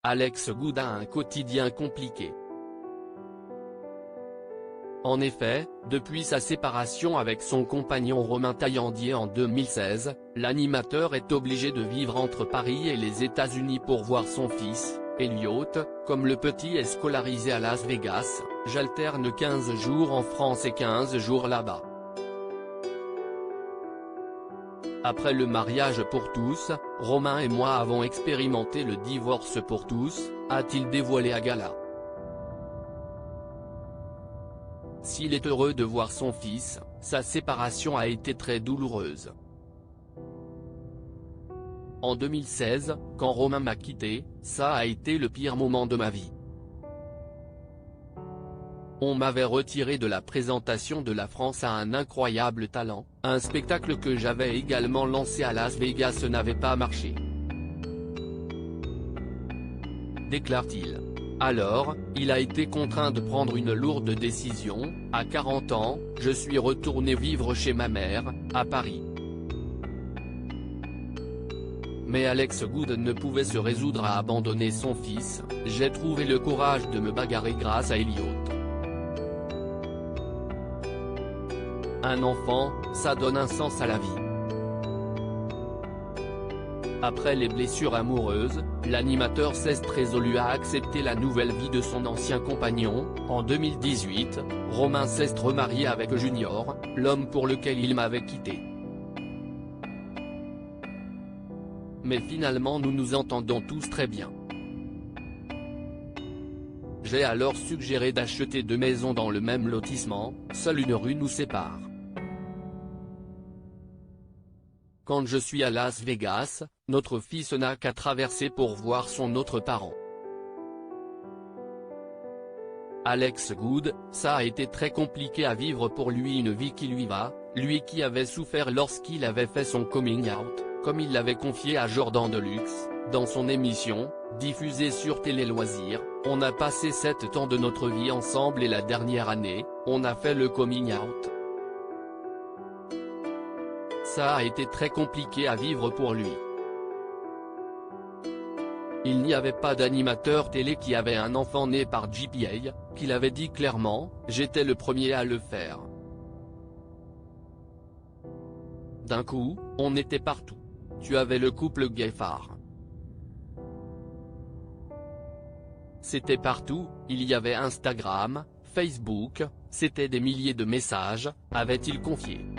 Alex Good a un quotidien compliqué. En effet, depuis sa séparation avec son compagnon Romain Taillandier en 2016, l'animateur est obligé de vivre entre Paris et les États-Unis pour voir son fils, Elliot. Comme le petit est scolarisé à Las Vegas, j'alterne 15 jours en France et 15 jours là-bas. Après le mariage pour tous, Romain et moi avons expérimenté le divorce pour tous, a-t-il dévoilé à Gala. S'il est heureux de voir son fils, sa séparation a été très douloureuse. En 2016, quand Romain m'a quitté, ça a été le pire moment de ma vie. On m'avait retiré de la présentation de La France a un incroyable talent, un spectacle que j'avais également lancé à Las Vegas n'avait pas marché. Déclare-t-il. Alors, il a été contraint de prendre une lourde décision. À 40 ans, je suis retourné vivre chez ma mère, à Paris. Mais Alex Good ne pouvait se résoudre à abandonner son fils. J'ai trouvé le courage de me bagarrer grâce à Elliot. Un enfant, ça donne un sens à la vie. Après les blessures amoureuses, l'animateur s'est résolu à accepter la nouvelle vie de son ancien compagnon. En 2018, Romain s'est remarié avec Junior, l'homme pour lequel il m'avait quitté. Mais finalement nous nous entendons tous très bien. J'ai alors suggéré d'acheter 2 maisons dans le même lotissement, seule une rue nous sépare. Quand je suis à Las Vegas, notre fils n'a qu'à traverser pour voir son autre parent. Alex Good, ça a été très compliqué à vivre pour lui, une vie qui lui va, lui qui avait souffert lorsqu'il avait fait son coming out, comme il l'avait confié à Jordan Deluxe, dans son émission, diffusée sur Télé Loisirs. On a passé 7 ans de notre vie ensemble et la dernière année, on a fait le coming out. Ça a été très compliqué à vivre pour lui. Il n'y avait pas d'animateur télé qui avait un enfant né par GPA, qu'il avait dit clairement, j'étais le premier à le faire. D'un coup, on était partout. Tu avais le couple Gaeffard. C'était partout, il y avait Instagram, Facebook, c'était des milliers de messages, avait-il confié.